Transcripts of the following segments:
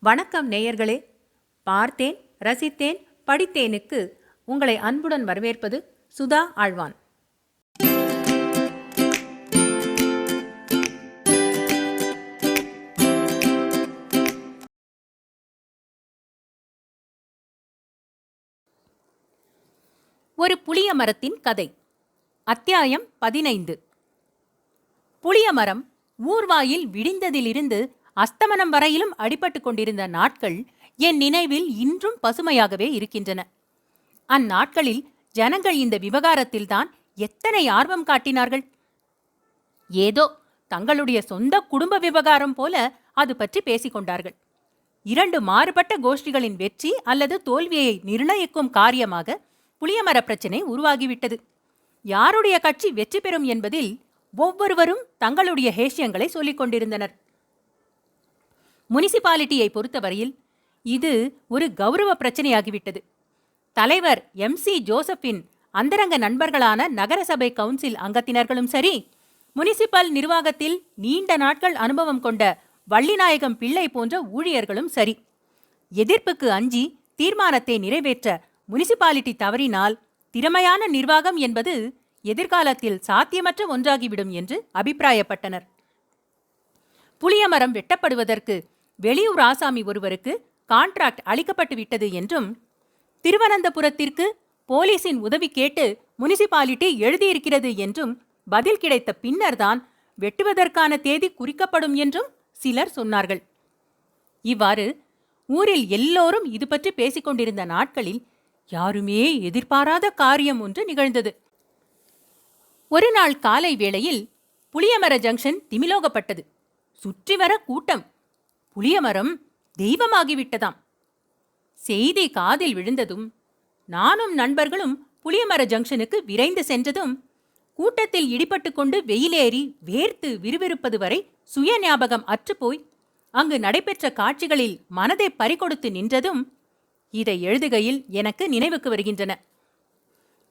வணக்கம் நேயர்களே. பார்த்தேன், ரசித்தேன், படித்தேனுக்கு உங்களை அன்புடன் வரவேற்பது சுதா ஆழ்வான். ஒரு புளிய மரத்தின் கதை. அத்தியாயம் 15. புளிய மரம் ஊர்வாயில் விடிந்ததிலிருந்து அஸ்தமனம் வரையிலும் அடிபட்டு கொண்டிருந்த நாட்கள் என் நினைவில் இன்றும் பசுமையாகவே இருக்கின்றன. அந்நாட்களில் ஜனங்கள் இந்த விவகாரத்தில்தான் எத்தனை ஆர்வம் காட்டினார்கள். ஏதோ தங்களுடைய சொந்த குடும்ப விவகாரம் போல அது பற்றி பேசிக்கொண்டார்கள். இரண்டு மாறுபட்ட கோஷ்டிகளின் வெற்றி அல்லது தோல்வியை நிர்ணயிக்கும் காரியமாக புளியமர பிரச்சினை உருவாகிவிட்டது. யாருடைய கட்சி வெற்றி பெறும் என்பதில் ஒவ்வொருவரும் தங்களுடைய ஹேஷ்யங்களை சொல்லிக் கொண்டிருந்தனர். முனிசிபாலிட்டியை பொறுத்தவரையில் இது ஒரு கௌரவ பிரச்சனையாகிவிட்டது. தலைவர் MC ஜோசப்பின் அந்தரங்க நண்பர்களான நகரசபை கவுன்சில் அங்கத்தினர்களும் சரி, முனிசிபல் நிர்வாகத்தில் நீண்ட நாட்கள் அனுபவம் கொண்ட வள்ளிநாயகம் பிள்ளை போன்ற ஊழியர்களும் சரி, எதிர்ப்புக்கு அஞ்சி தீர்மானத்தை நிறைவேற்ற முனிசிபாலிட்டி தவறினால் திறமையான நிர்வாகம் என்பது எதிர்காலத்தில் சாத்தியமற்ற ஒன்றாகிவிடும் என்று அபிப்பிராயப்பட்டனர். புளியமரம் வெட்டப்படுவதற்கு வெளியூர் ஆசாமி ஒருவருக்கு கான்ட்ராக்ட் அளிக்கப்பட்டு விட்டது என்றும், திருவனந்தபுரத்திற்கு போலீசின் உதவி கேட்டு முனிசிபாலிட்டி எழுதியிருக்கிறது என்றும் பதில் கிடைத்த பின்னர்தான் வெட்டுவதற்கான தேதி குறிக்கப்படும் என்றும் சிலர் சொன்னார்கள். இவ்வாறு ஊரில் எல்லோரும் இது பற்றி பேசிக்கொண்டிருந்த நாட்களில் யாருமே எதிர்பாராத காரியம் ஒன்று நிகழ்ந்தது. ஒரு நாள் காலை வேளையில் புளியமர ஜங்ஷன் திமிலோகப்பட்டது. சுற்றி வர கூட்டம். புளியமரம் தெய்வமாகிவிட்டதாம். செய்தி காதில் விழுந்ததும் நானும் நண்பர்களும் புளியமர ஜங்ஷனுக்கு விரைந்து சென்றதும், கூட்டத்தில் இடிபட்டு கொண்டு வெயிலேறி வேர்த்து விறுவிறுப்பது வரை சுய ஞாபகம் அற்றுப்போய் அங்கு நடைபெற்ற காட்சிகளில் மனதை பறிகொடுத்து நின்றதும் இதை எழுதுகையில் எனக்கு நினைவுக்கு வருகின்றன.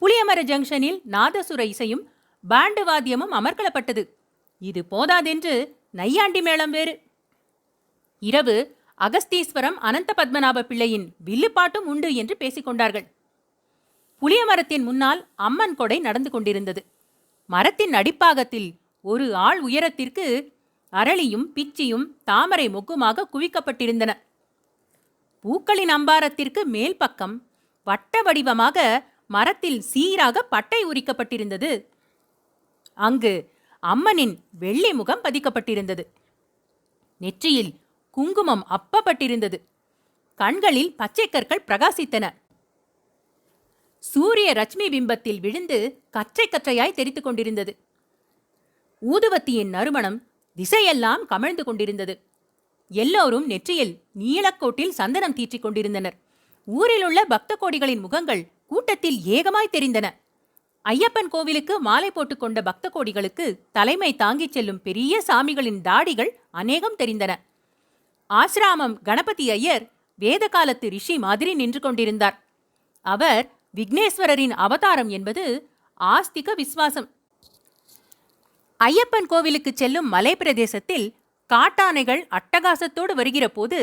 புளியமர ஜங்ஷனில் நாதசுர இசையும் பாண்டு வாத்தியமும் அமர்க்களப்பட்டது. இது போதாதென்று நையாண்டி மேளம் வேறு. இரவு அகஸ்தீஸ்வரம் அனந்த பத்மநாப பிள்ளையின் வில்லுப்பாட்டும் உண்டு என்று பேசிக்கொண்டார்கள். புளியமரத்தின் முன்னால் அம்மன் கொடை நடந்து கொண்டிருந்தது. மரத்தின் அடிப்பாகத்தில் ஒரு ஆள் உயரத்திற்கு அரளியும் பிச்சியும் தாமரை மொக்குமாக குவிக்கப்பட்டிருந்தன. பூக்களின் அம்பாரத்திற்கு மேல் பக்கம் வட்ட வடிவமாக மரத்தில் சீராக பட்டை உரிக்கப்பட்டிருந்தது. அங்கு அம்மனின் வெள்ளி முகம் பதிக்கப்பட்டிருந்தது. நெற்றியில் குங்குமம் அப்பப்பட்டிருந்தது. கண்களில் பச்சை கற்கள் பிரகாசித்தன. சூரிய ரச்மி பிம்பத்தில் விழுந்து கற்றை கற்றையாய் தெரித்துக் கொண்டிருந்தது. ஊதுவத்தியின் நறுமணம் திசையெல்லாம் கமழ்ந்து கொண்டிருந்தது. எல்லோரும் நெற்றியில் நீலக்கோட்டில் சந்தனம் தீற்றிக் கொண்டிருந்தனர். ஊரிலுள்ள பக்த கோடிகளின் முகங்கள் கூட்டத்தில் ஏகமாய் தெரிந்தன. ஐயப்பன் கோவிலுக்கு மாலை போட்டுக்கொண்ட பக்த கோடிகளுக்கு தலைமை தாங்கிச் செல்லும் பெரிய சாமிகளின் தாடிகள் அநேகம் தெரிந்தன. ஆசிராமம் கணபதி ஐயர் வேத காலத்து ரிஷி மாதிரி நின்று கொண்டிருந்தார். அவர் விக்னேஸ்வரரின் அவதாரம் என்பது ஆஸ்திக விசுவாசம். ஐயப்பன் கோவிலுக்கு செல்லும் மலை பிரதேசத்தில் காட்டானைகள் அட்டகாசத்தோடு வருகிற போது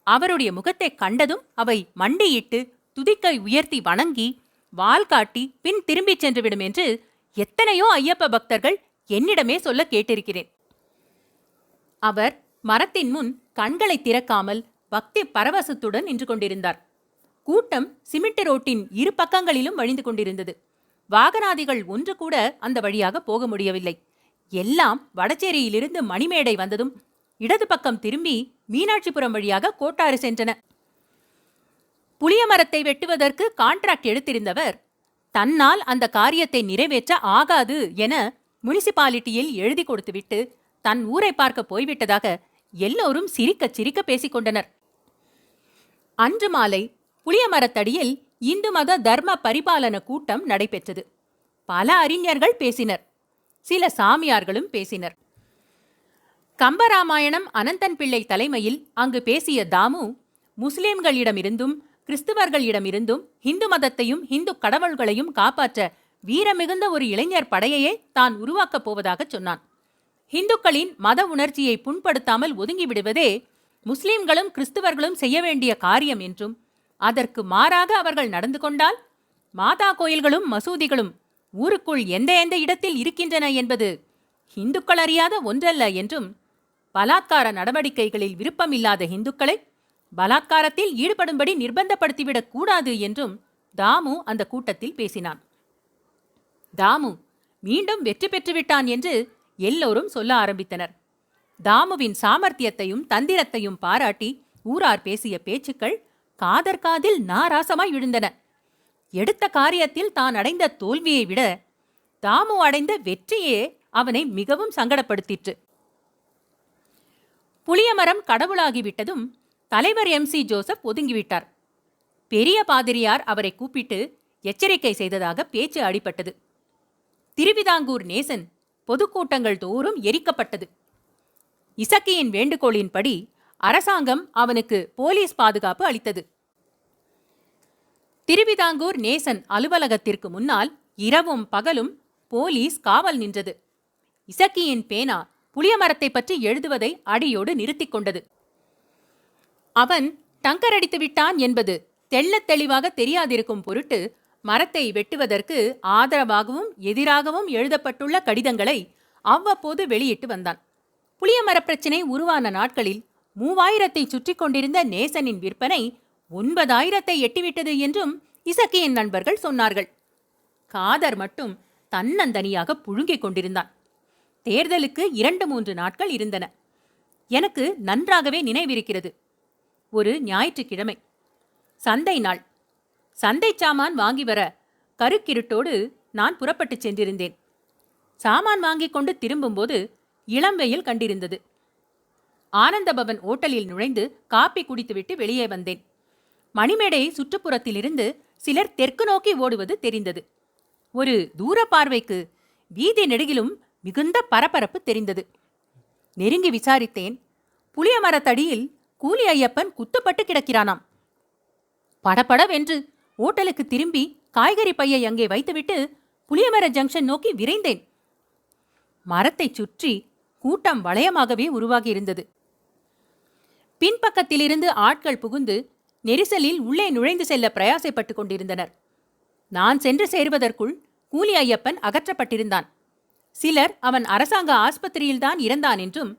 அவருடைய முகத்தை கண்டதும் அவை மண்டியிட்டு துதிக்கை உயர்த்தி வணங்கி வால் காட்டி பின் திரும்பிச் சென்றுவிடும் என்று எத்தனையோ ஐயப்ப பக்தர்கள் என்னிடமே சொல்ல கேட்டிருக்கிறேன். அவர் மரத்தின் முன் கண்களை திறக்காமல் பக்தி பரவசத்துடன் நின்று கொண்டிருந்தார். கூட்டம் சிமெண்ட் ரோட்டின் இரு பக்கங்களிலும் வழிந்து கொண்டிருந்தது. வாகனாதிகள் ஒன்று கூட அந்த வழியாக போக முடியவில்லை. எல்லாம் வடச்சேரியிலிருந்து மணிமேடை வந்ததும் இடது பக்கம் திரும்பி மீனாட்சிபுரம் வழியாக கோட்டாறு சென்றன. புளிய மரத்தை வெட்டுவதற்கு கான்ட்ராக்ட் எடுத்திருந்தவர் தன்னால் அந்த காரியத்தை நிறைவேற்ற ஆகாது என முனிசிபாலிட்டியில் எழுதி கொடுத்துவிட்டு தன் ஊரை பார்க்க போய்விட்டதாக எல்லோரும் சிரிக்க சிரிக்க பேசிக்கொண்டனர். அன்று மாலை புளியமரத்தடியில் இந்து மத தர்ம பரிபாலன கூட்டம் நடைபெற்றது. பல அறிஞர்கள் பேசினர். சில சாமியார்களும் பேசினர். கம்பராமாயணம் அனந்தன் பிள்ளை தலைமையில் அங்கு பேசிய தாமு, முஸ்லிம்களிடமிருந்தும் கிறிஸ்துவர்களிடமிருந்தும் இந்து மதத்தையும் இந்து கடவுள்களையும் காப்பாற்ற வீரமிகுந்த ஒரு இளைஞர் படையையே தான் உருவாக்கப் போவதாக சொன்னான். இந்துக்களின் மத உணர்ச்சியை புண்படுத்தாமல் ஒதுங்கிவிடுவதே முஸ்லிம்களும் கிறிஸ்துவர்களும் செய்ய வேண்டிய காரியம் என்றும், அதற்கு மாறாக அவர்கள் நடந்து கொண்டால் மாதா கோயில்களும் மசூதிகளும் ஊருக்குள் எந்த எந்த இடத்தில் இருக்கின்றன என்பது இந்துக்கள் அறியாத ஒன்றல்ல என்றும், பலாத்கார நடவடிக்கைகளில் விருப்பமில்லாத இந்துக்களை பலாத்காரத்தில் ஈடுபடும்படி நிர்பந்தப்படுத்திவிடக் கூடாது என்றும் தாமு அந்த கூட்டத்தில் பேசினான். தாமு மீண்டும் வெற்றி பெற்றுவிட்டான் என்று எல்லோரும் சொல்ல ஆரம்பித்தனர். தாமுவின் சாமர்த்தியத்தையும் தந்திரத்தையும் பாராட்டி ஊரார் பேசிய பேச்சுக்கள் காதர் காதில் நாராசமாய் விழுந்தன. எடுத்த காரியத்தில் தான் அடைந்த தோல்வியை விட தாமு அடைந்த வெற்றியே அவனை மிகவும் சங்கடப்படுத்திற்று. புளியமரம் கடவுளாகிவிட்டதும் தலைவர் MC ஜோசப் ஒதுங்கிவிட்டார். பெரிய பாதிரியார் அவரை கூப்பிட்டு எச்சரிக்கை செய்ததாக பேச்சு அடிபட்டது. திருவிதாங்கூர் நேசன் பொதுக்கூட்டங்கள் தோறும் எரிக்கப்பட்டது. இசக்கியின் வேண்டுகோளின்படி அரசாங்கம் அவனுக்கு போலீஸ் பாதுகாப்பு அளித்தது. திருவிதாங்கூர் நேசன் அலுவலகத்திற்கு முன்னால் இரவும் பகலும் போலீஸ் காவல் நின்றது. இசக்கியின் பேனா புளியமரத்தை பற்றி எழுதுவதை அடியோடு நிறுத்திக் கொண்டது. அவன் டங்கர் அடித்து விட்டான் என்பது தெள்ளத் தெளிவாக தெரியாதிருக்கும் பொருட்டு மரத்தை வெட்டுவதற்கு ஆதரவாகவும் எதிராகவும் எழுதப்பட்டுள்ள கடிதங்களை அவ்வப்போது வெளியிட்டு வந்தான். புளியமர பிரச்சினை உருவான நாட்களில் 3000 சுற்றி கொண்டிருந்த நேசனின் விற்பனை 9000 எட்டிவிட்டது என்றும் இசக்கியின் நண்பர்கள் சொன்னார்கள். காதர் மட்டும் தன்னந்தனியாக புழுங்கிக் கொண்டிருந்தான். தேர்தலுக்கு 2-3 நாட்கள் இருந்தன. எனக்கு நன்றாகவே நினைவிருக்கிறது. ஒரு ஞாயிற்றுக்கிழமை, சந்தை நாள். சந்தை சாமான் வாங்கி வர கருக்கிருட்டோடு நான் புறப்பட்டுச் சென்றிருந்தேன். சாமான் வாங்கிக் கொண்டு திரும்பும்போது இளம்பெயில் கண்டிருந்தது. ஆனந்தபவன் ஓட்டலில் நுழைந்து காப்பி குடித்துவிட்டு வெளியே வந்தேன். மணிமேடை சுற்றுப்புறத்திலிருந்து சிலர் தெற்கு நோக்கி ஓடுவது தெரிந்தது. ஒரு தூர பார்வைக்கு வீதி நெடுகிலும் மிகுந்த பரபரப்பு தெரிந்தது. நெருங்கி விசாரித்தேன். புளியமரத்தடியில் கூலி ஐயப்பன் குத்துப்பட்டு கிடக்கிறானாம். படபடவென்று ஓட்டலுக்கு திரும்பி காய்கறி பையை அங்கே வைத்துவிட்டு புளியமர ஜங்ஷன் நோக்கி விரைந்தேன். மரத்தை சுற்றி கூட்டம் வளையமாகவே உருவாகியிருந்தது. பின்பக்கத்திலிருந்து ஆட்கள் புகுந்து நெரிசலில் உள்ளே நுழைந்து செல்ல பிரயாசைப்பட்டுக் கொண்டிருந்தனர். நான் சென்று சேர்வதற்குள் கூலி ஐயப்பன் அகற்றப்பட்டிருந்தான். சிலர் அவன் அரசாங்க ஆஸ்பத்திரியில்தான் இறந்தான் என்றும்,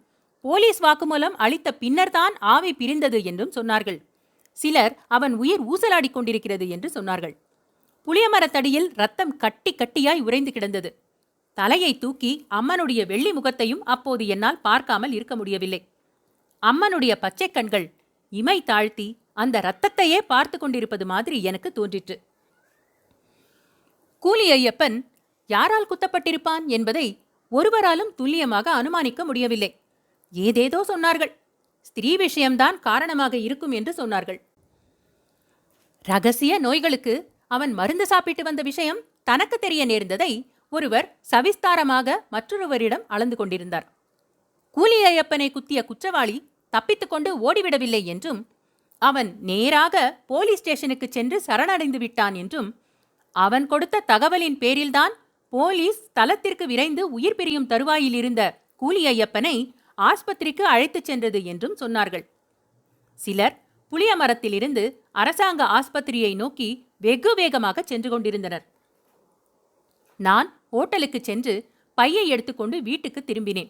போலீஸ் வாக்குமூலம் அளித்த பின்னர்தான் ஆவி பிரிந்தது என்றும் சொன்னார்கள். சிலர் அவன் உயிர் ஊசலாடிக் கொண்டிருக்கிறது என்று சொன்னார்கள். புளியமரத்தடியில் ரத்தம் கட்டி கட்டியாய் உறைந்து கிடந்தது. தலையை தூக்கி அம்மனுடைய வெள்ளி முகத்தையும் அப்போது என்னால் பார்க்காமல் இருக்க முடியவில்லை. அம்மனுடைய பச்சை கண்கள் இமை தாழ்த்தி அந்த இரத்தத்தையே பார்த்து கொண்டிருப்பது மாதிரி எனக்கு தோன்றிற்று. கூலி ஐயப்பன் யாரால் குத்தப்பட்டிருப்பான் என்பதை ஒருவராலும் துல்லியமாக அனுமானிக்க முடியவில்லை. ஏதேதோ சொன்னார்கள். ஸ்திரீ விஷயம்தான் காரணமாக இருக்கும் என்று சொன்னார்கள். ரகசிய நோய்களுக்கு அவன் மருந்து சாப்பிட்டு வந்த விஷயம் தனக்கு தெரிய நேர்ந்ததை ஒருவர் சவிஸ்தாரமாக மற்றொருவரிடம் அளந்து கொண்டிருந்தார். கூலி ஐயப்பனை குத்திய குற்றவாளி தப்பித்துக் கொண்டு ஓடிவிடவில்லை என்றும், அவன் நேராக போலீஸ் ஸ்டேஷனுக்கு சென்று சரணடைந்து விட்டான் என்றும், அவன் கொடுத்த தகவலின் பேரில்தான் போலீஸ் ஸ்தலத்திற்கு விரைந்து உயிர் பிரியும் தருவாயில் இருந்த கூலி ஐயப்பனை ஆஸ்பத்திரிக்கு அழைத்துச் சென்றது என்றும் சொன்னார்கள். சிலர் புளியமரத்திலிருந்து அரசாங்க ஆஸ்பத்திரியை நோக்கி வெகு வேகமாக சென்று கொண்டிருந்தனர். நான் ஓட்டலுக்கு சென்று பையை எடுத்துக்கொண்டு வீட்டுக்கு திரும்பினேன்.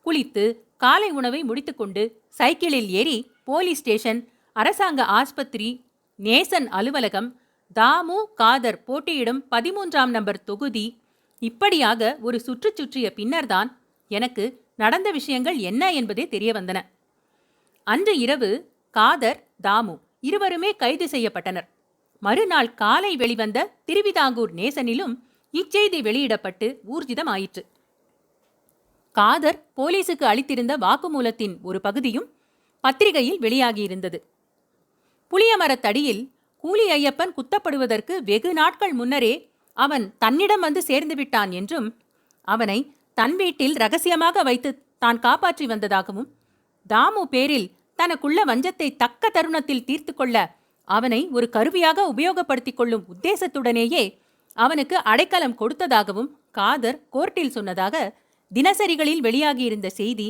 குளித்து காலை உணவை முடித்துக்கொண்டு சைக்கிளில் ஏறி போலீஸ் ஸ்டேஷன், அரசாங்க ஆஸ்பத்திரி, நேசன் அலுவலகம், தாமு காதர் போட்டியிடும் 13ஆம் நம்பர் தொகுதி, இப்படியாக ஒரு சுற்றிய பின்னர்தான் எனக்கு நடந்த விஷயங்கள் என்ன என்பதே தெரிய வந்தன. அன்று இரவு காதர், தாமு இருவருமே கைது செய்யப்பட்டனர். மறுநாள் காலை வெளிவந்த திருவிதாங்கூர் நேசனிலும் இச்செய்தி வெளியிடப்பட்டு ஊர்ஜிதமாயிற்று. காதர் போலீசுக்கு அளித்திருந்த வாக்குமூலத்தின் ஒரு பகுதியும் பத்திரிகையில் வெளியாகியிருந்தது. புளியமரத்தடியில் கூலி ஐயப்பன் குத்தப்படுவதற்கு வெகு நாட்கள் முன்னரே அவன் தன்னிடம் வந்து சேர்ந்து விட்டான் என்றும், அவனை தன் வீட்டில் ரகசியமாக வைத்து தான் காப்பாற்றி வந்ததாகவும், தாமு பேரில் தனக்குள்ள வஞ்சத்தை தக்க தருணத்தில் தீர்த்து கொள்ள அவனை ஒரு கருவியாக உபயோகப்படுத்திக் கொள்ளும் உத்தேசத்துடனேயே அவனுக்கு அடைக்கலம் கொடுத்ததாகவும் காதர் கோர்ட்டில் சொன்னதாக தினசரிகளில் வெளியாகியிருந்த செய்தி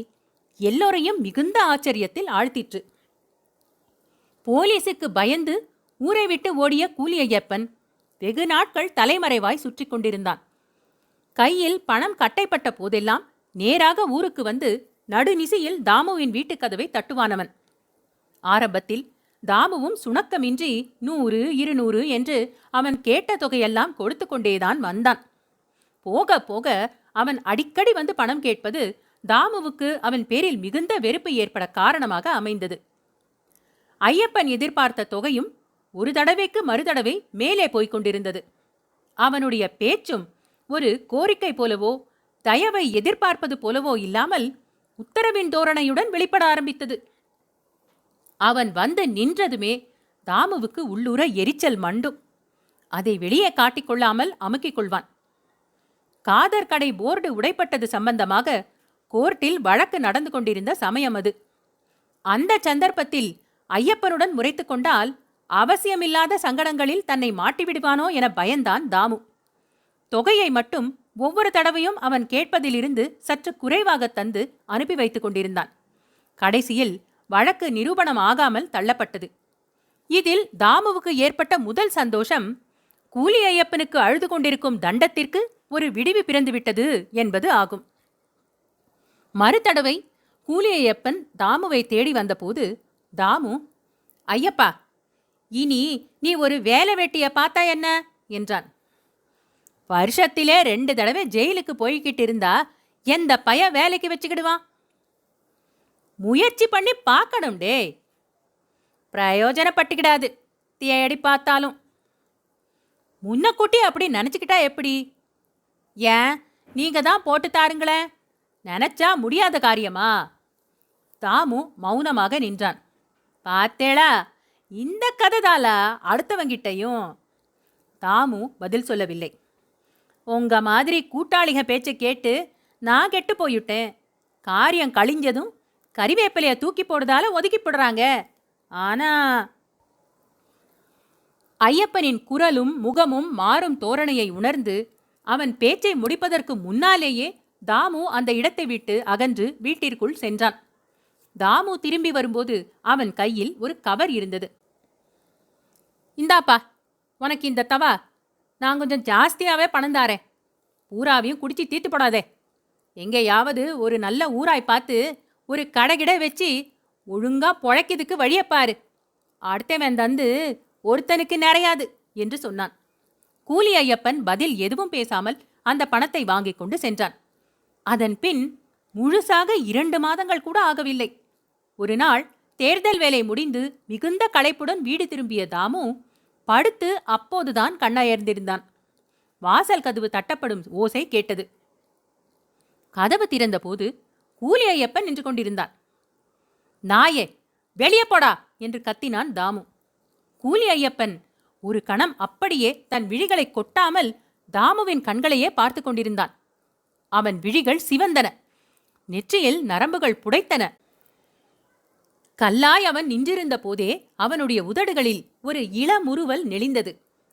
எல்லோரையும் மிகுந்த ஆச்சரியத்தில் ஆழ்த்திற்று. போலீசுக்கு பயந்து ஊரை விட்டு ஓடிய கூலியையப்பன் வெகு நாட்கள் தலைமறைவாய் சுற்றி கொண்டிருந்தான். கையில் பணம் கட்டைப்பட்ட போதெல்லாம் நேராக ஊருக்கு வந்து நடுநிசியில் தாமுவின் வீட்டுக் கதவை தட்டுவானவன். ஆரம்பத்தில் தாமுவும் சுணக்கமின்றி 100, 200 என்று அவன் கேட்ட தொகையெல்லாம் கொடுத்து கொண்டேதான் வந்தான். போக போக அவன் அடிக்கடி வந்து பணம் கேட்பது தாமுவுக்கு அவன் பேரில் மிகுந்த வெறுப்பு ஏற்பட காரணமாக அமைந்தது. ஐயப்பன் எதிர்பார்த்த தொகையும் ஒரு தடவைக்கு மறுதடவை மேலே போய்க் கொண்டிருந்தது. அவனுடைய பேச்சும் ஒரு கோரிக்கை போலவோ தயவை எதிர்பார்ப்பது போலவோ இல்லாமல் உத்தரவின் தோரணையுடன் வெளிப்பட ஆரம்பித்தது. அவன் வந்து நின்றதுமே தாமுவுக்கு உள்ளூர எரிச்சல் மண்டும். அதை வெளியே காட்டிக்கொள்ளாமல் அமுக்கிக் கொள்வான். காதர் கடை போர்டு உடைப்பட்டது சம்பந்தமாக கோர்ட்டில் வழக்கு நடந்து கொண்டிருந்த சமயம் அது. அந்த சந்தர்ப்பத்தில் ஐயப்பனுடன் முறைத்து கொண்டால் அவசியமில்லாத சங்கடங்களில் தன்னை மாட்டிவிடுவானோ என பயந்தான் தாமு. தொகையை மட்டும் ஒவ்வொரு தடவையும் அவன் கேட்பதிலிருந்து சற்று குறைவாக தந்து அனுப்பி வைத்துக் கொண்டிருந்தான். கடைசியில் வழக்கு நிரூபணம் ஆகாமல் தள்ளப்பட்டது. இதில் தாமுவுக்கு ஏற்பட்ட முதல் சந்தோஷம் கூலி ஐயப்பனுக்கு அழுது கொண்டிருக்கும் தண்டத்திற்கு ஒரு விடிவு பிறந்துவிட்டது என்பது ஆகும். மறுதடவை கூலி ஐயப்பன் தாமுவை தேடி வந்தபோது தாமு, ஐயப்பா, இனி நீ ஒரு வேலை வெட்டிய பார்த்தா என்ன என்றான். வருஷத்திலே 2 தடவை ஜெயிலுக்கு போய்கிட்டு இருந்தா எந்த பய வேலைக்கு வச்சுக்கிடுவான்? முயற்சி பண்ணி பார்க்கணும் டே. பிரயோஜனப்பட்டுக்கிடாது தேடி பார்த்தாலும். முன்னக்கூட்டி அப்படி நினச்சிக்கிட்டா எப்படி? ஏன், நீங்க தான் போட்டு தாருங்களேன். நினைச்சா முடியாத காரியமா? தாமு மௌனமாக நின்றான். பார்த்தேளா, இந்த கதைதாலா அடுத்தவங்கிட்டையும்? தாமு பதில் சொல்லவில்லை. உங்க மாதிரி கூட்டாளிக பேச்சை கேட்டு நான் கெட்டு போயிட்டேன். காரியம் கழிஞ்சதும் கறிவேப்பிலைய தூக்கி போடுறதால ஒதுக்கி போடுறாங்க. ஆனா ஐயப்பனின் குரலும் முகமும் மாறும் தோரணையை உணர்ந்து அவன் பேச்சை முடிப்பதற்கு முன்னாலேயே தாமு அந்த இடத்தை விட்டு அகன்று வீட்டிற்குள் சென்றான். தாமு திரும்பி வரும்போது அவன் கையில் ஒரு கவர் இருந்தது. இந்தாப்பா, உனக்கு இந்த தவா. நான் கொஞ்சம் ஜாஸ்தியாவே பணம் தாரேன். பூராவையும் குடிச்சு தீர்த்து போடாதே. எங்கேயாவது ஒரு நல்ல ஊராய் பார்த்து ஒரு கடைகிட வச்சு ஒழுங்கா பொழைக்கிறதுக்கு வழியப்பாரு. அடுத்தவன் தந்து ஒருத்தனுக்கு நிறையாது என்று சொன்னான். கூலி ஐயப்பன் பதில் எதுவும் பேசாமல் அந்த பணத்தை வாங்கிக் கொண்டு சென்றான். அதன் பின் முழுசாக 2 மாதங்கள் கூட ஆகவில்லை. ஒரு நாள் தேர்தல் வேலை முடிந்து மிகுந்த களைப்புடன் வீடு திரும்பிய தாமு படுத்து அப்போதுதான் கண்ணயர்ந்திருந்தான். வாசல் கதவு தட்டப்படும் ஓசை கேட்டது. கதவு திறந்தபோது கூலி ஐயப்பன் நின்று கொண்டிருந்தான். நாயே, வெளியே போடா என்று கத்தினான் தாமு. கூலி ஐயப்பன் ஒரு கணம் அப்படியே தன் விழிகளை கொட்டாமல் தாமுவின் கண்களையே பார்த்து கொண்டிருந்தான். அவன் விழிகள் சிவந்தன. நெற்றியில் நரம்புகள் புடைத்தன. கல்லாய் அவன் நின்றிருந்த போதே அவனுடைய உதடுகளில் ஒரு இளமுறுவல் நெளிந்தது.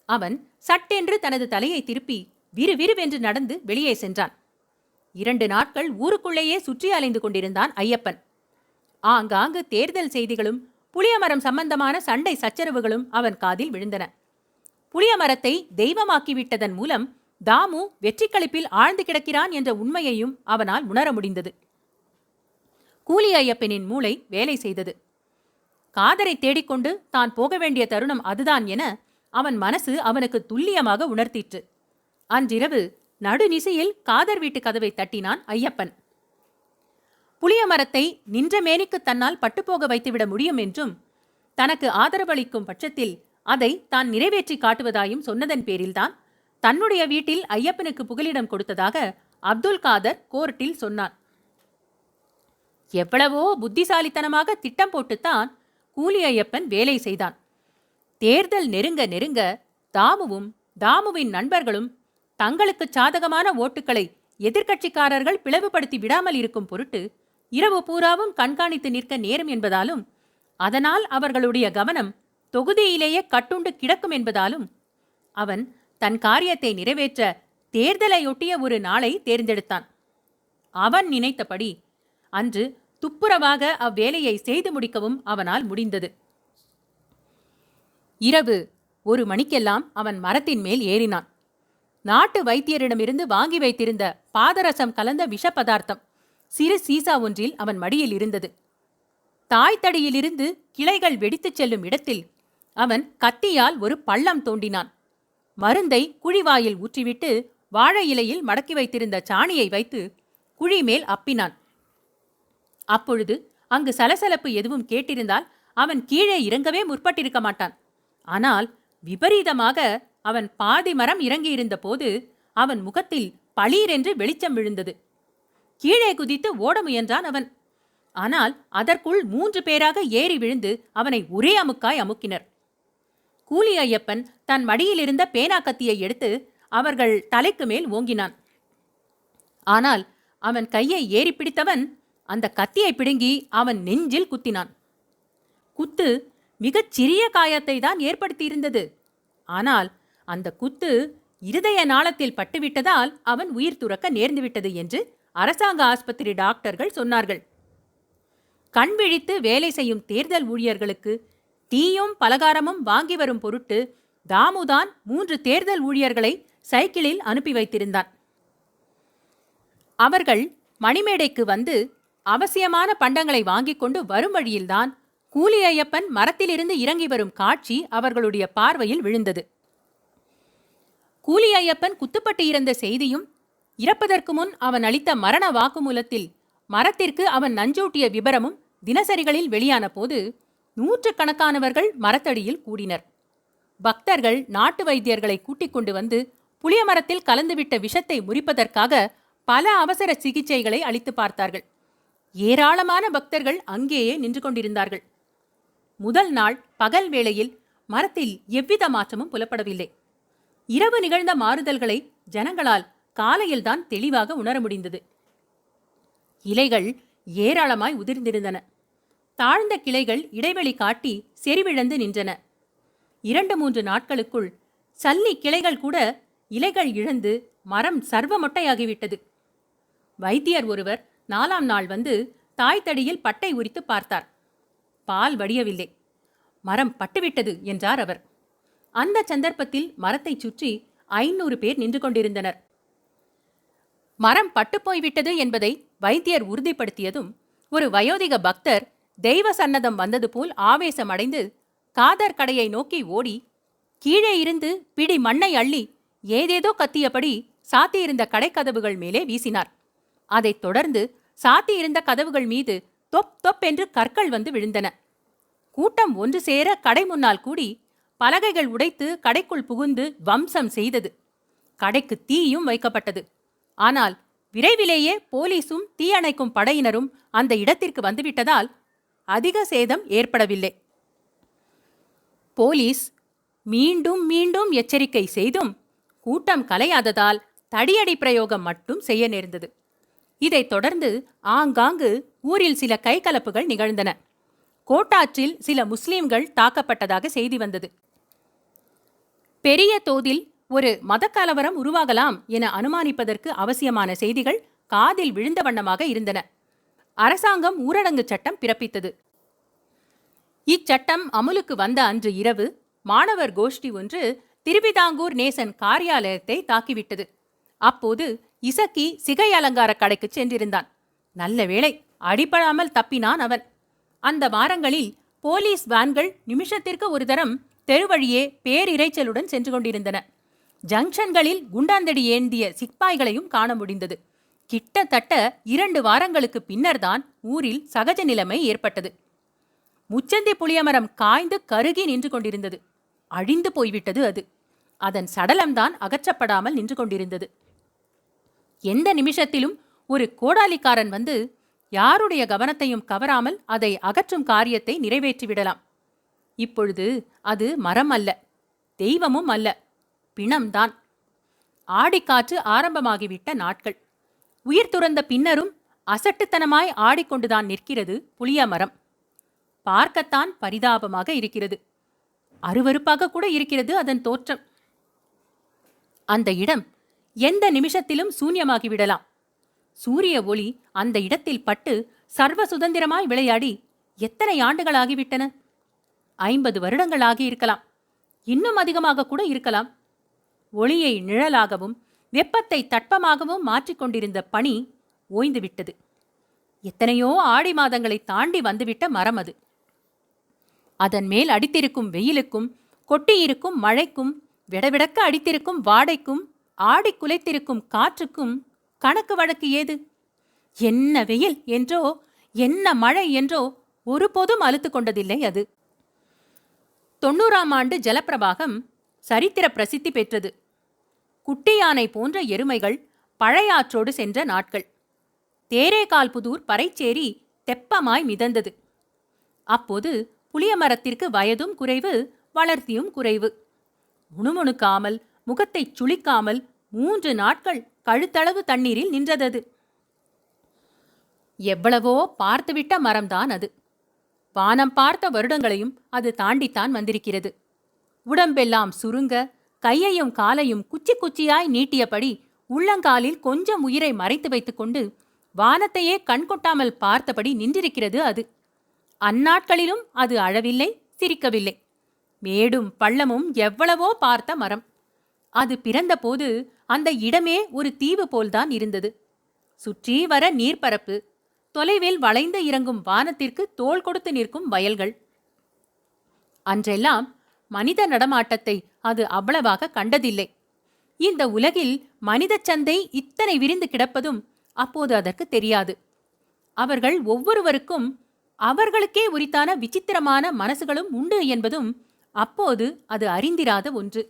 அவன் சட்டென்று தனது தலையை திருப்பி விறுவிறுவென்று நடந்து வெளியே சென்றான். 2 நாட்கள் ஊருக்குள்ளேயே சுற்றி அலைந்து கொண்டிருந்தான் ஐயப்பன். ஆங்காங்கு தேர்தல் செய்திகளும் புளியமரம் சம்பந்தமான சண்டை சச்சரவுகளும் அவன் காதில் விழுந்தன. புளியமரத்தை தெய்வமாக்கிவிட்டதன் மூலம் தாமு வெற்றி களிப்பில் ஆழ்ந்து கிடக்கிறான் என்ற உண்மையையும் அவனால் உணர முடிந்தது. கூலி ஐயப்பனின் மூளை வேலை செய்தது. காதரை தேடிக்கொண்டு தான் போக வேண்டிய தருணம் அதுதான் என அவன் மனசு அவனுக்கு துல்லியமாக உணர்த்திற்று. அன்றிரவு நடுநிசையில் காதர் வீட்டு கதவை தட்டினான் ஐயப்பன். புளியமரத்தை நின்ற மேனிக்கு தன்னால் பட்டுப்போக வைத்துவிட முடியும் என்றும் தனக்கு ஆதரவளிக்கும் பட்சத்தில் அதை தான் நிறைவேற்றி காட்டுவதாயும் சொன்னதன் பேரில்தான் தன்னுடைய வீட்டில் ஐயப்பனுக்கு புகலிடம் கொடுத்ததாக அப்துல் காதர் கோர்ட்டில் சொன்னான். எவ்வளவோ புத்திசாலித்தனமாக திட்டம் போட்டுத்தான் கூலி ஐயப்பன் வேலை செய்தான். தேர்தல் நெருங்க நெருங்க தாமுவின் நண்பர்களும் தங்களுக்கு சாதகமான ஓட்டுக்களை எதிர்க்கட்சிக்காரர்கள் பிளவுபடுத்தி விடாமல் இருக்கும் பொருட்டு இரவு பூராவும் கண்காணித்து நிற்க நேரும் என்பதாலும் அதனால் அவர்களுடைய கவனம் தொகுதியிலேயே கட்டுண்டு கிடக்கும் என்பதாலும் அவன் தன் காரியத்தை நிறைவேற்ற தேர்தலையொட்டிய ஒரு நாளை தேர்ந்தெடுத்தான். அவன் நினைத்தபடி அன்று துப்புரவாக அவ்வேலையை செய்து முடிக்கவும் அவனால் முடிந்தது. இரவு 1 மணிக்கெல்லாம் அவன் மரத்தின் மேல் ஏறினான். நாட்டு வைத்தியரிடமிருந்து வாங்கி வைத்திருந்த பாதரசம் கலந்த விஷ பதார்த்தம் சிறு சீசா ஒன்றில் அவன் மடியில் இருந்தது. தாய்த்தடியிலிருந்து கிளைகள் வெடித்துச் செல்லும் இடத்தில் அவன் கத்தியால் ஒரு பள்ளம் தோண்டினான். மருந்தை குழிவாயில் ஊற்றிவிட்டு வாழை இலையில் மடக்கி வைத்திருந்த சாணியை வைத்து குழி மேல் அப்பினான். அப்பொழுது அங்கு சலசலப்பு எதுவும் கேட்டிருந்தால் அவன் கீழே இறங்கவே முற்பட்டிருக்க மாட்டான். ஆனால் விபரீதமாக அவன் பாதி மரம் இறங்கியிருந்த போது அவன் முகத்தில் பளீரென்று வெளிச்சம் விழுந்தது. கீழே குதித்து ஓட முயன்றான் அவன். ஆனால் அதற்குள் 3 பேராக ஏறி விழுந்து அவனை ஒரே அமுக்காய் அமுக்கினர். கூலி ஐயப்பன் தன் மடியிலிருந்த பேனா கத்தியை எடுத்து அவர்கள் தலைக்கு மேல் ஓங்கினான். ஆனால் அவன் கையை ஏறி பிடித்தவன் அந்த கத்தியை பிடுங்கி அவன் நெஞ்சில் குத்தினான். குத்து மிகச் சிறிய காயத்தை தான் ஏற்படுத்தியிருந்தது. ஆனால் அந்த குத்து இருதய நாளத்தில் பட்டுவிட்டதால் அவன் உயிர் துறக்க நேர்ந்துவிட்டது என்று அரசாங்க ஆஸ்பத்திரி டாக்டர்கள் சொன்னார்கள். கண் விழித்து வேலை செய்யும் தேர்தல் ஊழியர்களுக்கு டீயும் பலகாரமும் வாங்கி வரும் பொருட்டு தாமுதான் 3 தேர்தல் ஊழியர்களை சைக்கிளில் அனுப்பி வைத்திருந்தான். அவர்கள் மணிமேடைக்கு வந்து அவசியமான பண்டங்களை வாங்கிக் கொண்டு வரும் வழியில்தான் கூலி ஐயப்பன் மரத்திலிருந்து இறங்கி வரும் காட்சி அவர்களுடைய பார்வையில் விழுந்தது. கூலி ஐயப்பன் குத்துப்பட்டு இறந்த செய்தியும் இறப்பதற்கு முன் அவன் அளித்த மரண வாக்குமூலத்தில் மரத்திற்கு அவன் நஞ்சூட்டிய விபரமும் தினசரிகளில் வெளியான போது 100கணக்கானவர்கள் மரத்தடியில் கூடினர். பக்தர்கள் நாட்டு வைத்தியர்களை கூட்டிக் கொண்டு வந்து புளிய மரத்தில் கலந்துவிட்ட விஷத்தை முறிப்பதற்காக பல அவசர சிகிச்சைகளை அளித்து பார்த்தார்கள். ஏராளமான பக்தர்கள் அங்கேயே நின்று கொண்டிருந்தார்கள். முதல் நாள் பகல் வேளையில் மரத்தில் எவ்வித மாற்றமும் புலப்படவில்லை. இரவு நிகழ்ந்த மாறுதல்களை ஜனங்களால் காலையில்தான் தெளிவாக உணர முடிந்தது. இலைகள் ஏராளமாய் உதிர்ந்திருந்தன. தாழ்ந்த கிளைகள் இடைவெளி காட்டி செறிவிழந்து நின்றன. 2-3 நாட்களுக்குள் சல்லி கிளைகள் கூட இலைகள் இழந்து மரம் சர்வ மொட்டையாகிவிட்டது. வைத்தியர் ஒருவர் 4ஆம் நாள் வந்து தாய்த்தடியில் பட்டை உரித்து பார்த்தார். பால் வடியவில்லை. மரம் பட்டுவிட்டது என்றார் அவர். அந்த சந்தர்ப்பத்தில் மரத்தை சுற்றி 500 பேர் நின்று கொண்டிருந்தனர். மரம் பட்டுப்போய்விட்டது என்பதை வைத்தியர் உறுதிப்படுத்தியதும் ஒரு வயோதிக பக்தர் தெய்வ சன்னதம் வந்தது போல் ஆவேசமடைந்து காதர் கடையை நோக்கி ஓடி கீழே இருந்து பிடி மண்ணை அள்ளி ஏதேதோ கத்தியபடி சாத்தியிருந்த கடைக்கதவுகள் மேலே வீசினார். அதைத் தொடர்ந்து சாத்தியிருந்த கதவுகள் மீது தொப் தொப் என்று கற்கள் வந்து விழுந்தன. கூட்டம் ஒன்று சேர கடை முன்னால் கூடி பலகைகள் உடைத்து கடைக்குள் புகுந்து வம்சம் செய்தது. கடைக்கு தீயும் வைக்கப்பட்டது. ஆனால் விரைவிலேயே போலீசும் தீயணைக்கும் படையினரும் அந்த இடத்திற்கு வந்துவிட்டதால் அதிக சேதம் ஏற்படவில்லை. போலீஸ் மீண்டும் மீண்டும் எச்சரிக்கை செய்தும் கூட்டம் கலையாததால் தடியடி பிரயோகம் மட்டும் செய்ய நேர்ந்தது. இதைத் தொடர்ந்து ஆங்காங்கு ஊரில் சில கைகலப்புகள் நிகழ்ந்தன. கோட்டாற்றில் சில முஸ்லிம்கள் தாக்கப்பட்டதாக செய்தி வந்தது. பெரிய தோதில் ஒரு மதக்கலவரம் உருவாகலாம் என அனுமானிப்பதற்கு அவசியமான செய்திகள் காதில் விழுந்த வண்ணமாக இருந்தன. அரசாங்கம் ஊரடங்கு சட்டம் பிறப்பித்தது. இச்சட்டம் அமுலுக்கு வந்த அன்று இரவு மாணவர் கோஷ்டி ஒன்று திருவிதாங்கூர் நேசன் காரியாலயத்தை தாக்கிவிட்டது. அப்போது இசக்கி சிகை அலங்கார கடைக்கு சென்றிருந்தான். நல்ல வேளை அடிபடாமல் தப்பினான் அவன். அந்த வாரங்களில் போலீஸ் வேன்கள் நிமிஷத்திற்கு ஒரு தரம் தெருவழியே பேரிரைச்சலுடன் சென்று கொண்டிருந்தன. ஜங்ஷன்களில் குண்டாந்தடி ஏந்திய சிப்பாய்களையும் காண முடிந்தது. கிட்டத்தட்ட 2 வாரங்களுக்கு பின்னர்தான் ஊரில் சகஜ நிலைமை ஏற்பட்டது. முச்சந்தி புளியமரம் காய்ந்து கருகி நின்று கொண்டிருந்தது. அழிந்து போய்விட்டது அது. அதன் சடலம்தான் அகற்றப்படாமல் நின்று கொண்டிருந்தது. எந்த நிமிஷத்திலும் ஒரு கோடாலிக்காரன் வந்து யாருடைய கவனத்தையும் கவராமல் அதை அகற்றும் காரியத்தை நிறைவேற்றிவிடலாம். இப்பொழுது அது மரம் அல்ல, தெய்வமும் அல்ல, பிணம்தான். ஆடிக்காற்று ஆரம்பமாகிவிட்ட நாட்கள். உயிர் துறந்த பின்னரும் அசட்டுத்தனமாய் ஆடிக்கொண்டுதான் நிற்கிறது புளிய மரம். பார்க்கத்தான் பரிதாபமாக இருக்கிறது. அருவருப்பாக கூட இருக்கிறது அதன் தோற்றம். அந்த இடம் எந்த நிமிஷத்திலும் சூன்யமாகிவிடலாம். சூரிய ஒளி அந்த இடத்தில் பட்டு சர்வ சுதந்திரமாய் விளையாடி எத்தனை ஆண்டுகளாகிவிட்டன? 50 வருடங்களாகி இருக்கலாம். இன்னும் அதிகமாக கூட இருக்கலாம். ஒளியை நிழலாகவும் வெப்பத்தை தட்பமாகவும் மாற்றிக்கொண்டிருந்த பனி ஓய்ந்துவிட்டது. எத்தனையோ ஆடி மாதங்களை தாண்டி வந்துவிட்ட மரம் அது. அதன் மேல் அடித்திருக்கும் வெயிலுக்கும் கொட்டியிருக்கும் மழைக்கும் விடவிடக்க அடித்திருக்கும் வாடைக்கும் ஆடி குலைத்திருக்கும் காற்றுக்கும் கணக்கு வழக்கு ஏது? என்ன வெயில் என்றோ என்ன மழை என்றோ ஒருபோதும் அலுத்து கொண்டதில்லை அது. 90ஆம் ஆண்டு ஜலப்பிரவாகம் சரித்திர பிரசித்தி பெற்றது. குட்டி யானை போன்ற எருமைகள் பழையாற்றோடு சென்ற நாட்கள். தேரேகால்புதூர் பறைச்சேரி தெப்பமாய் மிதந்தது. அப்போது புளிய மரத்திற்கு வயதும் குறைவு, வளர்த்தியும் குறைவு. முணுமுணுக்காமல் முகத்தைச் சுளிக்காமல் 3 நாட்கள் கழுத்தளவு தண்ணீரில் நின்றதது. எவ்வளவோ பார்த்துவிட்ட மரம்தான் அது. வானம் பார்த்த வருடங்களையும் அது தாண்டித்தான் வந்திருக்கிறது. உடம்பெல்லாம் சுருங்க, கையையும் காலையும் குச்சி குச்சியாய் நீட்டியபடி உள்ளங்காலில் கொஞ்சம் உயிரை மறைத்து வைத்துக்கொண்டு வானத்தையே கண்கொட்டாமல் பார்த்தபடி நின்றிருக்கிறது அது. அந்நாட்களிலும் அது அழவில்லை, சிரிக்கவில்லை. மேடும் பள்ளமும் எவ்வளவோ பார்த்த மரம். அது பிறந்தபோது அந்த இடமே ஒரு தீவு போல்தான் இருந்தது. சுற்றி வர நீர்ப்பரப்பு, தொலைவில் வளைந்து இறங்கும் வானத்திற்கு தோள் கொடுத்து நிற்கும் வயல்கள். அன்றெல்லாம் மனித நடமாட்டத்தை அது அவ்வளவாக கண்டதில்லை. இந்த உலகில் மனித சந்தை இத்தனை விரிந்து கிடப்பதும் அப்போது அதற்கு தெரியாது. அவர்கள் ஒவ்வொருவருக்கும் அவர்களுக்கே உரித்தான விசித்திரமான மனசுகளும் உண்டு என்பதும் அப்போது அது அறிந்திராத ஒன்று.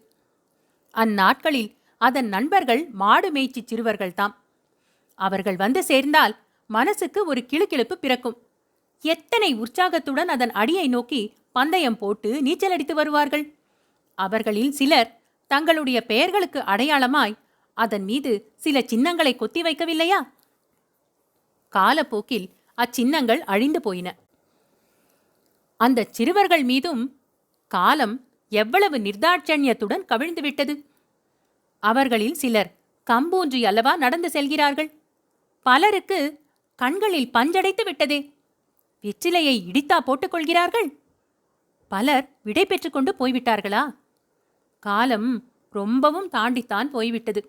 அந்நாட்களில் அதன் நண்பர்கள் மாடு மேய்ச்சி சிறுவர்கள்தாம். அவர்கள் வந்து சேர்ந்தால் மனசுக்கு ஒரு கிளுகிளுப்பு பிறக்கும். எத்தனை உற்சாகத்துடன் அதன் அடியை நோக்கி பந்தயம் போட்டு நீச்சல் அடித்து வருவார்கள். அவர்களில் சிலர் தங்களுடைய பெயர்களுக்கு அடையாளமாய் அதன் மீது சில சின்னங்களை கொத்தி வைக்கவில்லையா? காலப்போக்கில் அச்சின்னங்கள் அழிந்து போயின. அந்த சிறுவர்கள் மீதும் காலம் எவ்வளவு நிர்தாட்சண்யத்துடன் கவிழ்ந்துவிட்டது. அவர்களில் சிலர் கம்பூன்றி அல்லவா நடந்து செல்கிறார்கள். பலருக்கு கண்களில் பஞ்சடைத்து விட்டதே. வெற்றிலையை இடித்தா போட்டுக் கொள்கிறார்கள். பலர் விடை பெற்றுக் கொண்டு போய்விட்டார்களா? காலம் ரொம்பவும் தாண்டித்தான் போய்விட்டது.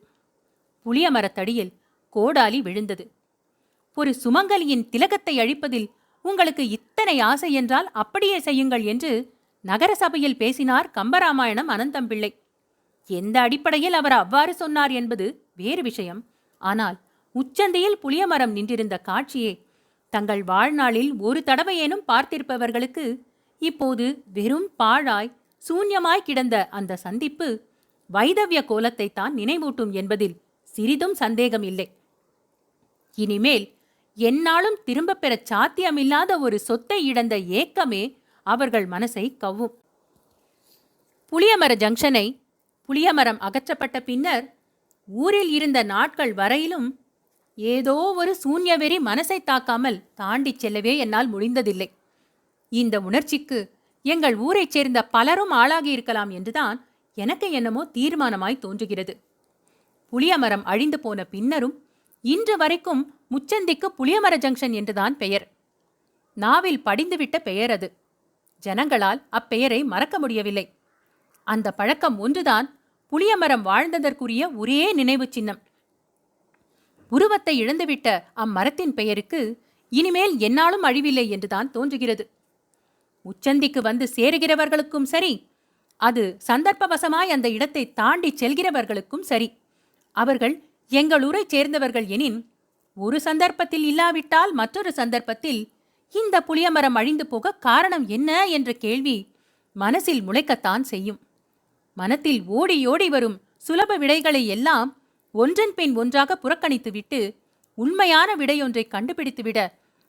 புளிய மரத்தடியில் கோடாலி விழுந்தது. ஒரு சுமங்கலியின் திலகத்தை அழிப்பதில் உங்களுக்கு இத்தனை ஆசை என்றால் அப்படியே செய்யுங்கள் என்று நகர சபையில் பேசினார் கம்பராமாயணம் அனந்தம்பிள்ளை. எந்த அடிப்படையில் அவர் அவ்வாறு சொன்னார் என்பது வேறு விஷயம். ஆனால் உச்சந்தியில் புளிய மரம் நின்றிருந்த காட்சியே தங்கள் வாழ்நாளில் ஒரு தடவையேனும் பார்த்திருப்பவர்களுக்கு இப்போது வெறும் பாழாய் சூன்யமாய் கிடந்த அந்த சந்திப்பு வைதவ்ய கோலத்தை தான் நினைவூட்டும் என்பதில் சிறிதும் சந்தேகம் இல்லை. இனிமேல் எந்நாளும் திரும்பப் பெறச் சாத்தியமில்லாத ஒரு சொத்தை இழந்த ஏக்கமே அவர்கள் மனசை கவ்வும். புளியமர ஜங்ஷனை புளியமரம் அகற்றப்பட்ட பின்னர் ஊரில் இருந்த நாட்கள் வரையிலும் ஏதோ ஒரு சூன்யவெறி மனசை தாக்காமல் தாண்டிச் செல்லவே என்னால் முடிந்ததில்லை. இந்த உணர்ச்சிக்கு எங்கள் ஊரைச் சேர்ந்த பலரும் ஆளாகி இருக்கலாம் என்றுதான் எனக்கு என்னமோ தீர்மானமாய் தோன்றுகிறது. புளியமரம் அழிந்து போன பின்னரும் இன்று வரைக்கும் முச்சந்திக்கு புளியமர ஜங்ஷன் என்றுதான் பெயர். நாவில் படிந்துவிட்ட பெயர் அது. ஜனங்களால் அப்பெயரை மறக்க முடியவில்லை. அந்த பழக்கம் ஒன்றுதான் புளியமரம் வாழ்ந்ததற்குரிய ஒரே நினைவு சின்னம். உருவத்தை இழந்துவிட்ட அம்மரத்தின் பெயருக்கு இனிமேல் எந்நாளும் அழிவில்லை என்றுதான் தோன்றுகிறது. உச்சந்திக்கு வந்து சேருகிறவர்களுக்கும் சரி, அது சந்தர்ப்பவசமாய் அந்த இடத்தை தாண்டி செல்கிறவர்களுக்கும் சரி, அவர்கள் எங்கள் ஊரைச் சேர்ந்தவர்கள் எனின் ஒரு சந்தர்ப்பத்தில் இல்லாவிட்டால் மற்றொரு சந்தர்ப்பத்தில் இந்த புளியமரம் அழிந்து போக காரணம் என்ன என்ற கேள்வி மனசில் முளைக்கத்தான் செய்யும். மனத்தில் ஓடி ஓடி வரும் சுலப விடைகளை எல்லாம் ஒன்றன் பின் ஒன்றாக புறக்கணித்துவிட்டு உண்மையான விடையொன்றை கண்டுபிடித்துவிட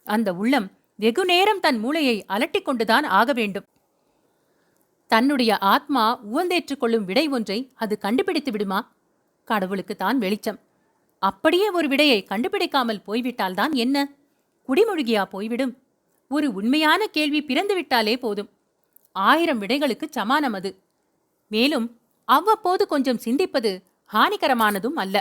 அந்த உள்ளம் வெகுநேரம் தன் மூளையை அலட்டிக் கொண்டுதான் ஆக வேண்டும். தன்னுடைய ஆத்மா உவந்தேற்றுக் கொள்ளும் விடை ஒன்றை அது கண்டுபிடித்து விடுமா? கடவுளுக்குத்தான் வெளிச்சம். அப்படியே ஒரு விடையை கண்டுபிடிக்காமல் போய்விட்டால்தான் என்ன? குடிமொழிகியா போய்விடும்? ஒரு உண்மையான கேள்வி பிறந்துவிட்டாலே போதும். 1000 விடைகளுக்கு சமானம் அது. மேலும் அவ்வப்போது கொஞ்சம் சிந்திப்பது ஹானிகரமானதும் அல்ல.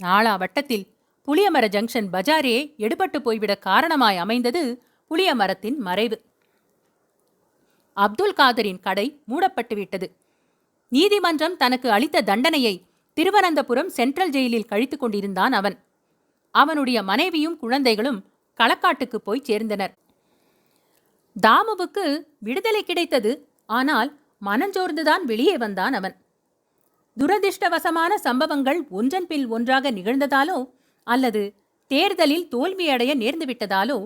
நாளா வட்டத்தில் புளியமர ஜங்ஷன் பஜாரே எடுபட்டு போய்விட காரணமாய் அமைந்தது புளியமரத்தின் மறைவு. அப்துல் காதரின் கடை மூடப்பட்டுவிட்டது. நீதிமன்றம் தனக்கு அளித்த தண்டனையை திருவனந்தபுரம் சென்ட்ரல் ஜெயிலில் கழித்துக் கொண்டிருந்தான் அவன். அவனுடைய மனைவியும் குழந்தைகளும் களக்காட்டுக்கு போய் சேர்ந்தனர். தாமுவுக்கு விடுதலை கிடைத்தது. ஆனால் மனஞ்சோர்ந்துதான் வெளியே வந்தான் அவன். துரதிர்ஷ்டவசமான சம்பவங்கள் ஒன்றன் பின் ஒன்றாக நிகழ்ந்ததாலோ, அல்லது தேர்தலில் தோல்வியடைய நேர்ந்துவிட்டதாலோ,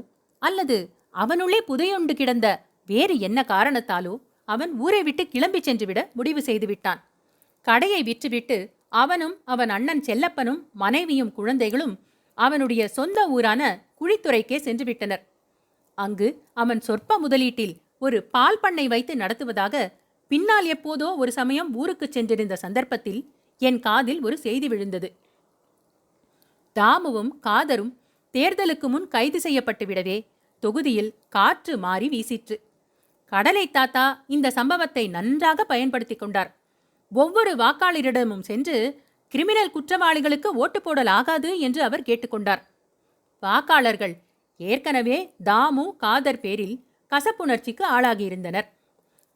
அல்லது அவனுள்ளே புதையுண்டு கிடந்த வேறு என்ன காரணத்தாலோ அவன் ஊரை விட்டு கிளம்பிச் சென்றுவிட முடிவு செய்துவிட்டான். கடையை விற்றுவிட்டு அவனும் அவன் அண்ணன் செல்லப்பனும் மனைவியும் குழந்தைகளும் அவனுடைய சொந்த ஊரான குழித்துறைக்கே சென்றுவிட்டனர். அங்கு அவன் சொற்ப முதலீட்டில் ஒரு பால் பண்ணை வைத்து நடத்துவதாக பின்னால் எப்போதோ ஒரு சமயம் ஊருக்குச் சென்றிருந்த சந்தர்ப்பத்தில் என் காதில் ஒரு செய்தி விழுந்தது. தாமுவும் காதரும் தேர்தலுக்கு முன் கைது செய்யப்பட்டு விடவே தொகுதியில் காற்று மாறி வீசிற்று. கடலை தாத்தா இந்த சம்பவத்தை நன்றாக பயன்படுத்தி கொண்டார். ஒவ்வொரு வாக்காளரிடமும் சென்று கிரிமினல் குற்றவாளிகளுக்கு ஓட்டு போடல் ஆகாது என்று அவர் கேட்டுக்கொண்டார். வாக்காளர்கள் ஏற்கனவே தாமு காதர் பேரில் கசப்புணர்ச்சிக்கு ஆளாகியிருந்தனர்.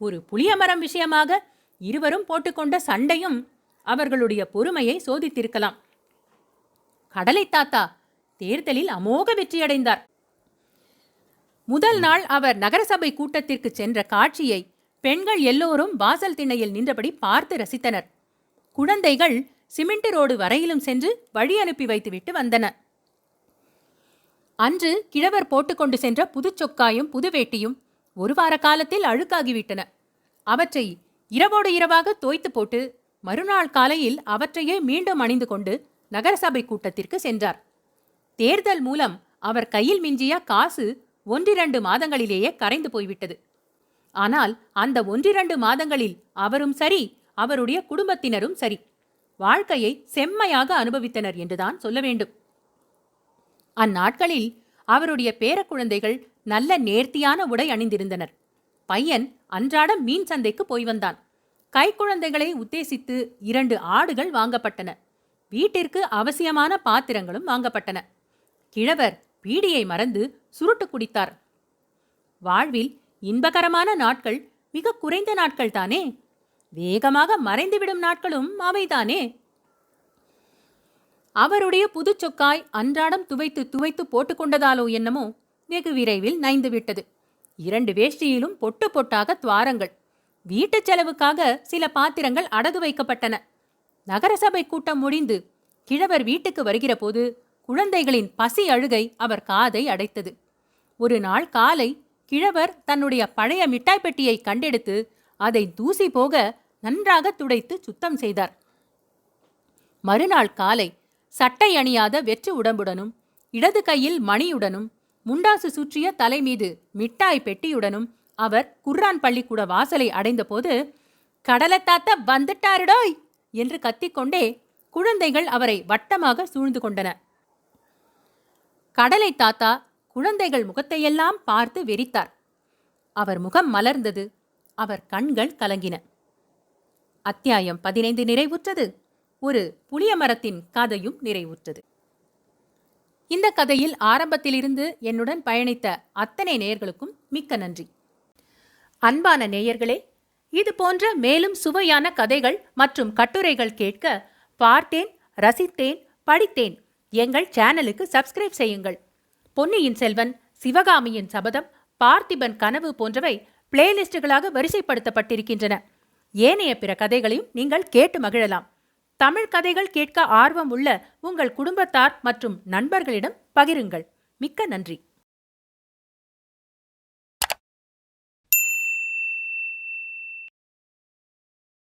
ஒரு புளியமரம் விஷயமாக இருவரும் போட்டுக்கொண்ட சண்டையும் அவர்களுடைய பொறுமையை சோதித்திருக்கலாம். கடலை தாத்தா தேர்தலில் அமோக வெற்றியடைந்தார். முதல் நாள் அவர் நகரசபை கூட்டத்திற்கு சென்ற காட்சியை பெண்கள் எல்லோரும் வாசல் திண்ணையில் நின்றபடி பார்த்து ரசித்தனர். குழந்தைகள் சிமெண்ட் ரோடு வரையிலும் சென்று வழி அனுப்பி வைத்துவிட்டு வந்தன. அன்று கிழவர் போட்டுக்கொண்டு சென்ற புதுச்சொக்காயும் புதுவேட்டியும் ஒரு வார காலத்தில் அழுக்காகிவிட்டன. அவற்றை இரவோடு இரவாக தோய்த்து போட்டு மறுநாள் காலையில் அவற்றையே மீண்டும் அணிந்து கொண்டு நகரசபை கூட்டத்திற்கு சென்றார். தேர்தல் மூலம் அவர் கையில் மிஞ்சிய காசு 1-2 மாதங்களிலேயே கரைந்து போய்விட்டது. ஆனால் அந்த 1-2 மாதங்களில் அவரும் சரி, அவருடைய குடும்பத்தினரும் சரி, வாழ்க்கையை செம்மையாக அனுபவித்தனர் என்றுதான் சொல்ல வேண்டும். அந்நாட்களில் அவருடைய பேரக்குழந்தைகள் நல்ல நேர்த்தியான உடை அணிந்திருந்தனர். பையன் அன்றாடம் மீன் சந்தைக்கு போய் வந்தான். கைக்குழந்தைகளை உத்தேசித்து 2 ஆடுகள் வாங்கப்பட்டன. வீட்டிற்கு அவசியமான பாத்திரங்களும் வாங்கப்பட்டன. கிழவர் பீடியை மறந்து சுருட்டு குடித்தார். வாழ்வில் இன்பகரமான நாட்கள் மிக குறைந்த நாட்கள் தானே. வேகமாக மறைந்துவிடும் நாட்களும் அவைதானே. அவருடைய புதுச்சொக்காய் அன்றாடம் துவைத்து துவைத்து போட்டுக்கொண்டதாலோ என்னமோ வெகு விரைவில் நைந்துவிட்டது. 2 வேஷ்டியிலும் பொட்டு பொட்டாக துவாரங்கள். வீட்டுச் செலவுக்காக சில பாத்திரங்கள் அடகு வைக்கப்பட்டன. நகரசபை கூட்டம் முடிந்து கிழவர் வீட்டுக்கு வருகிற போது குழந்தைகளின் பசி அழுகை அவர் காதை அடைத்தது. ஒரு நாள் காலை கிழவர் தன்னுடைய பழைய மிட்டாய் பெட்டியை கண்டெடுத்து அதை தூசி போக நன்றாக துடைத்து சுத்தம் செய்தார். மறுநாள் காலை சட்டை அணியாத வெற்று உடம்புடனும் இடது கையில் மணியுடனும் முண்டாசு சுற்றிய தலைமீது மிட்டாய் பெட்டியுடனும் அவர் குர்ரான் பள்ளிக்கூட வாசலை அடைந்தபோது, கடலத்தாத்த வந்துட்டாருடோய் என்று கத்திக்கொண்டே குழந்தைகள் அவரை வட்டமாக சூழ்ந்து கொண்டன. கடலை தாத்தா குழந்தைகள் முகத்தையெல்லாம் பார்த்து வெறித்தார். அவர் முகம் மலர்ந்தது. அவர் கண்கள் கலங்கின. அத்தியாயம் 15 நிறைவுற்றது. ஒரு புளிய மரத்தின் கதையும் நிறைவுற்றது. இந்த கதையில் ஆரம்பத்திலிருந்து என்னுடன் பயணித்த அத்தனை நேயர்களுக்கும் மிக்க நன்றி. அன்பான நேயர்களே, இது போன்ற மேலும் சுவையான கதைகள் மற்றும் கட்டுரைகள் கேட்க பார்த்தேன், ரசித்தேன், படித்தேன் எங்கள் சேனலுக்கு சப்ஸ்கிரைப் செய்யுங்கள். பொன்னியின் செல்வன், சிவகாமியின் சபதம், பார்த்திபன் கனவு போன்றவை பிளேலிஸ்டுகளாக வரிசைப்படுத்தப்பட்டிருக்கின்றன. ஏனைய பிற கதைகளையும் நீங்கள் கேட்டு மகிழலாம். தமிழ் கதைகள் கேட்க ஆர்வம் உள்ள உங்கள் குடும்பத்தார் மற்றும் நண்பர்களிடம் பகிருங்கள். மிக்க நன்றி.